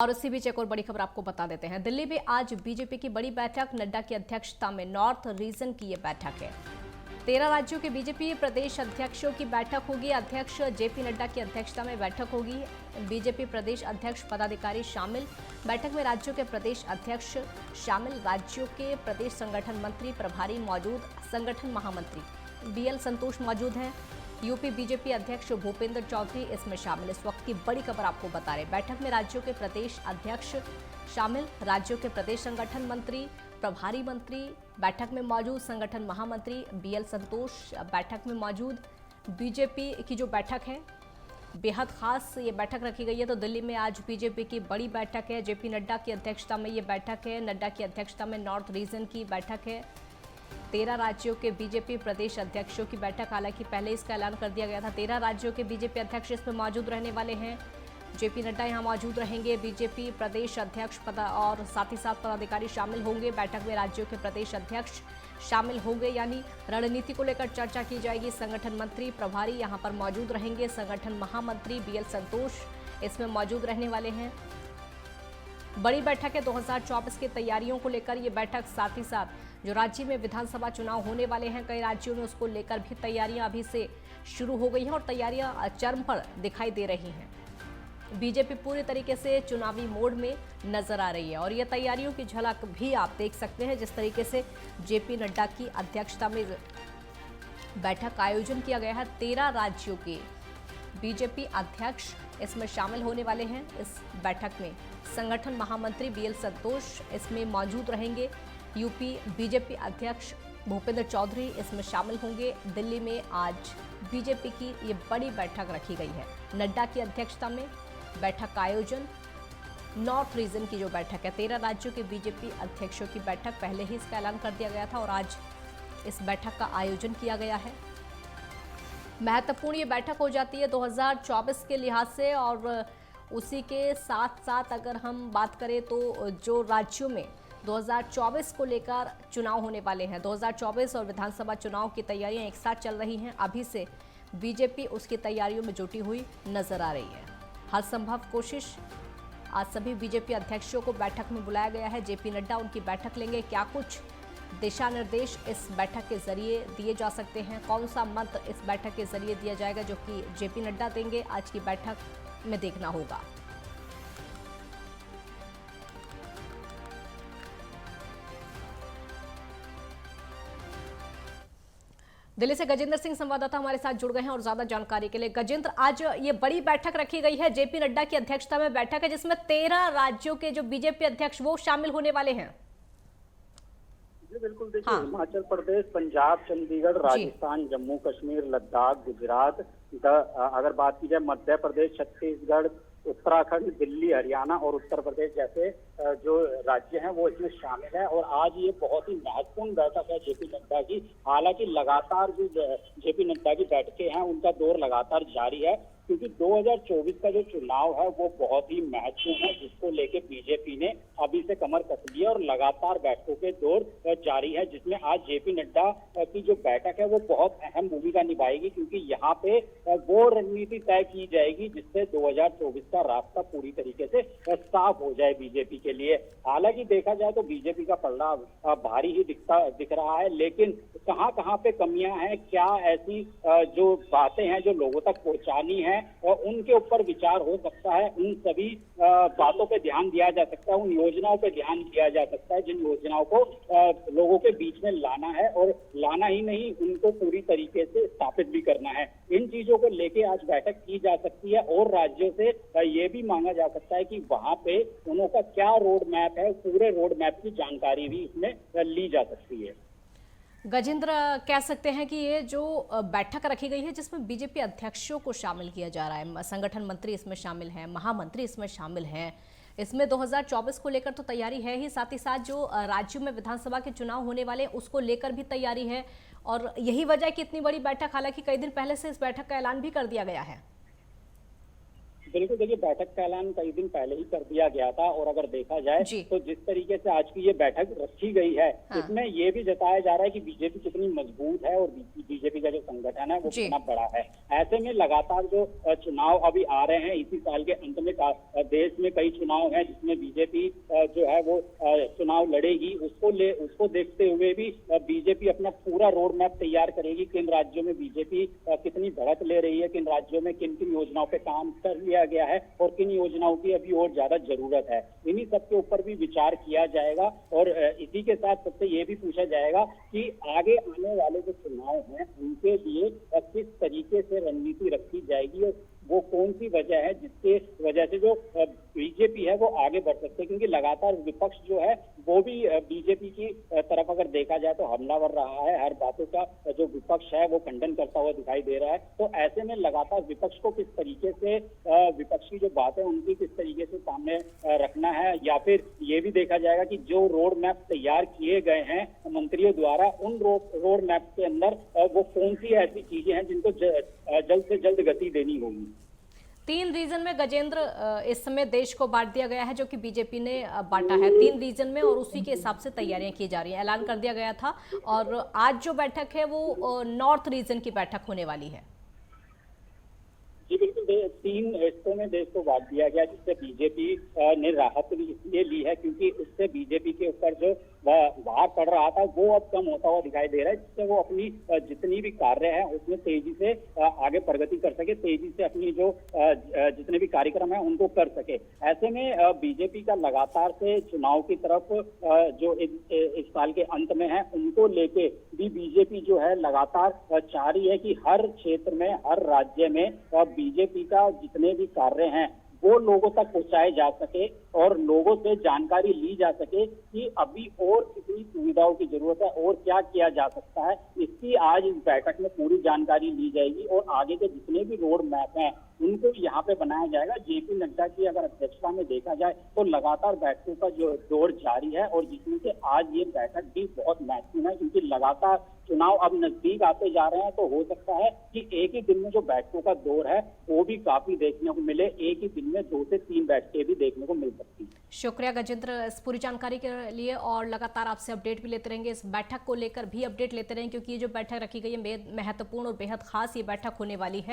और इसी बीच एक और बड़ी खबर आपको बता देते हैं। दिल्ली में आज बीजेपी की बड़ी बैठक, नड्डा की अध्यक्षता में नॉर्थ रीजन की ये बैठक है। 13 राज्यों के बीजेपी प्रदेश अध्यक्षों की बैठक होगी। अध्यक्ष जेपी नड्डा की अध्यक्षता में बैठक होगी। बीजेपी प्रदेश अध्यक्ष पदाधिकारी शामिल। बैठक में राज्यों के प्रदेश अध्यक्ष शामिल, राज्यों के प्रदेश संगठन मंत्री प्रभारी मौजूद, संगठन महामंत्री बीएल संतोष मौजूद हैं। यूपी बीजेपी अध्यक्ष भूपेंद्र चौधरी इसमें शामिल। इस वक्त की बड़ी खबर आपको बता रहे, बैठक में राज्यों के प्रदेश अध्यक्ष शामिल, राज्यों के प्रदेश संगठन मंत्री प्रभारी मंत्री बैठक में मौजूद, संगठन महामंत्री बीएल संतोष बैठक में मौजूद। बीजेपी की जो बैठक है बेहद खास ये बैठक रखी गई है। तो दिल्ली में आज बीजेपी की बड़ी बैठक है। जेपी नड्डा की अध्यक्षता में ये बैठक है। नड्डा की अध्यक्षता में नॉर्थ रीजन की बैठक है। 13 राज्यों के बीजेपी प्रदेश अध्यक्षों की बैठक, हालांकि पहले इसका ऐलान कर दिया गया था। 13 राज्यों के बीजेपी अध्यक्ष इसमें मौजूद रहने वाले हैं। जेपी नड्डा यहां मौजूद रहेंगे। बीजेपी प्रदेश अध्यक्ष और साथ ही साथ पदाधिकारी शामिल होंगे। बैठक में राज्यों के प्रदेश अध्यक्ष शामिल होंगे, यानी रणनीति को लेकर चर्चा की जाएगी। संगठन मंत्री प्रभारी यहां पर मौजूद रहेंगे। संगठन महामंत्री बीएल संतोष इसमें मौजूद रहने वाले हैं। बड़ी बैठक है 2024 की तैयारियों को लेकर ये बैठक, साथ ही साथ जो राज्य में विधानसभा चुनाव होने वाले हैं कई राज्यों में, उसको लेकर भी तैयारियां अभी से शुरू हो गई हैं और तैयारियां चरम पर दिखाई दे रही हैं। बीजेपी पूरी तरीके से चुनावी मोड में नजर आ रही है और ये तैयारियों की झलक भी आप देख सकते हैं। जिस तरीके से जेपी नड्डा की अध्यक्षता में बैठक का आयोजन किया गया है, 13 राज्यों के बीजेपी अध्यक्ष इसमें शामिल होने वाले हैं। इस बैठक में संगठन महामंत्री बीएल संतोष इसमें मौजूद रहेंगे। यूपी बीजेपी अध्यक्ष भूपेंद्र चौधरी इसमें शामिल होंगे। दिल्ली में आज बीजेपी की ये बड़ी बैठक रखी गई है। नड्डा की अध्यक्षता में बैठक का आयोजन, नॉर्थ रीजन की जो बैठक है, 13 राज्यों के बीजेपी अध्यक्षों की बैठक, पहले ही इसका ऐलान कर दिया गया था और आज इस बैठक का आयोजन किया गया है। महत्वपूर्ण ये बैठक हो जाती है 2024 के लिहाज से और उसी के साथ साथ अगर हम बात करें तो जो राज्यों में 2024 को लेकर चुनाव होने वाले हैं, 2024 और विधानसभा चुनाव की तैयारियां एक साथ चल रही हैं। अभी से बीजेपी उसकी तैयारियों में जुटी हुई नजर आ रही है। हर संभव कोशिश, आज सभी बीजेपी अध्यक्षों को बैठक में बुलाया गया है। जेपी नड्डा उनकी बैठक लेंगे। क्या कुछ दिशा निर्देश इस बैठक के जरिए दिए जा सकते हैं, कौन सा मंत्र इस बैठक के जरिए दिया जाएगा जो कि जेपी नड्डा देंगे, आज की बैठक में देखना होगा। दिल्ली से गजेंद्र सिंह संवाददाता हमारे साथ जुड़ गए हैं और ज्यादा जानकारी के लिए। गजेंद्र, आज ये बड़ी बैठक रखी गई है, जेपी नड्डा की अध्यक्षता में बैठक है जिसमें 13 राज्यों के जो बीजेपी अध्यक्ष वो शामिल होने वाले हैं। जी बिल्कुल, देखिए हाँ। हिमाचल प्रदेश, पंजाब, चंडीगढ़, राजस्थान, जम्मू कश्मीर, लद्दाख, गुजरात, अगर बात की जाए मध्य प्रदेश, छत्तीसगढ़, उत्तराखंड, दिल्ली, हरियाणा और उत्तर प्रदेश जैसे जो राज्य हैं वो इसमें शामिल है। और आज ये बहुत ही महत्वपूर्ण बैठक है जेपी नड्डा की। हालांकि लगातार जो जेपी नड्डा की बैठकें हैं उनका दौर लगातार जारी है, क्योंकि 2024 का जो चुनाव है वो बहुत ही महत्वपूर्ण है, जिसको लेके बीजेपी ने अभी से कमर कस ली है और लगातार बैठकों के दौर जारी है, जिसमें आज जेपी नड्डा की जो बैठक है वो बहुत अहम भूमिका निभाएगी, क्योंकि यहाँ पे वो रणनीति तय की जाएगी जिससे 2024 का रास्ता पूरी तरीके से साफ हो जाए बीजेपी के लिए। हालांकि देखा जाए तो बीजेपी का पलड़ा भारी ही दिख रहा है, लेकिन कहाँ कहाँ पे कमियां हैं, क्या ऐसी जो बातें हैं जो लोगों तक पहुंचानी है और उनके ऊपर विचार हो सकता है, उन सभी बातों पे ध्यान दिया जा सकता है, उन योजनाओं पे ध्यान दिया जा सकता है जिन योजनाओं को लोगों के बीच में लाना है, और लाना ही नहीं उनको पूरी तरीके से स्थापित भी करना है। इन चीजों को लेके आज बैठक की जा सकती है और राज्यों से ये भी मांगा जा सकता है कि वहां पे उनका क्या रोड मैप है, पूरे रोड मैप की जानकारी भी इसमें ली जा सकती है। गजेंद्र, कह सकते हैं कि ये जो बैठक रखी गई है जिसमें बीजेपी अध्यक्षों को शामिल किया जा रहा है, संगठन मंत्री इसमें शामिल हैं, महामंत्री इसमें शामिल हैं, इसमें 2024 को लेकर तो तैयारी है ही, साथ ही साथ जो राज्यों में विधानसभा के चुनाव होने वाले हैं उसको लेकर भी तैयारी है और यही वजह है कि इतनी बड़ी बैठक, हालांकि कई दिन पहले से इस बैठक का ऐलान भी कर दिया गया है। बिल्कुल, देखिए बैठक का ऐलान कई दिन पहले ही कर दिया गया था और अगर देखा जाए जी। तो जिस तरीके से आज की ये बैठक रखी गई है, हाँ। इसमें ये भी जताया जा रहा है कि बीजेपी कितनी मजबूत है और बीजेपी का जो संगठन है वो जी। कितना बड़ा है। ऐसे में लगातार जो चुनाव अभी आ रहे हैं इसी साल के अंत में देश में कई चुनाव हैं जिसमें बीजेपी जो है वो चुनाव लड़ेगी, उसको देखते हुए भी बीजेपी अपना पूरा रोड मैप तैयार करेगी। किन राज्यों में बीजेपी कितनी बढ़त ले रही है, किन राज्यों में किन किन योजनाओं पे काम कर लिया गया है और किन योजनाओं की अभी और ज्यादा जरूरत है। इन्हीं सब के ऊपर भी विचार किया जाएगा और इसी के साथ सबसे ये भी पूछा जाएगा कि आगे आने वाले जो चुनाव हैं उनके लिए किस तरीके से रणनीति रखी जाएगी और वो कौन सी वजह है जिसके वजह से जो बीजेपी है वो आगे बढ़ सकते हैं, क्योंकि लगातार विपक्ष जो है वो भी बीजेपी की तरफ अगर देखा जाए तो हमलावर रहा है। हर बातों का जो विपक्ष है वो खंडन करता हुआ दिखाई दे रहा है। तो ऐसे में लगातार विपक्ष को किस तरीके से विपक्ष की जो बातें उनकी किस तरीके से सामने रखना है, या फिर ये भी देखा जाएगा कि जो रोड मैप तैयार किए गए हैं मंत्रियों द्वारा उन रोड मैप के अंदर वो कौन सी ऐसी चीजें हैं जिनको जल्द से जल्द गति देनी होगी। 3 रीजन में गजेंद्र इस समय देश को बांट दिया गया है, जो कि बीजेपी ने बांटा है 3 रीजन में, और उसी के हिसाब से तैयारियां की जा रही हैं। ऐलान कर दिया गया था और आज जो बैठक है वो नॉर्थ रीजन की बैठक होने वाली है। जी बिल्कुल, 3 हिस्सों में देश को बांट दिया गया, जिससे बीजेपी ने राहत भी इसलिए ली है क्योंकि उससे बीजेपी के ऊपर जो भार पड़ रहा था वो अब कम होता हुआ दिखाई दे रहा है, जिससे वो अपनी जितनी भी कार्य है उसमें तेजी से आगे प्रगति कर सके, तेजी से अपनी जो जितने भी कार्यक्रम है उनको कर सके। ऐसे में बीजेपी का लगातार से चुनाव की तरफ जो इस साल के अंत में है उनको लेके भी बीजेपी जो है लगातार चाह रही है कि हर क्षेत्र में हर राज्य में बीजेपी का जितने भी कार्य हैं वो लोगों तक पहुंचाए जा सके और लोगों से जानकारी ली जा सके कि अभी और कितनी सुविधाओं की जरूरत है और क्या किया जा सकता है। इसकी आज इस बैठक में पूरी जानकारी ली जाएगी और आगे के जितने भी रोड मैप हैं उनको यहाँ पे बनाया जाएगा। जेपी नड्डा की अगर अध्यक्षता में देखा जाए तो लगातार बैठकों का जो दौर जारी है और जिसमें से आज ये बैठक भी बहुत महत्वपूर्ण है, क्योंकि लगातार चुनाव अब नजदीक आते जा रहे हैं। तो हो सकता है कि एक ही दिन में जो बैठकों का दौर है वो भी काफी देखने को मिले, एक ही दिन में 2 से 3 बैठकें भी देखने को मिल सकती है। शुक्रिया गजेंद्र इस पूरी जानकारी के लिए, और लगातार आपसे अपडेट भी लेते रहेंगे, इस बैठक को लेकर भी अपडेट लेते रहेंगे, क्योंकि ये जो बैठक रखी गई है बेहद महत्वपूर्ण और बेहद खास ये बैठक होने वाली है।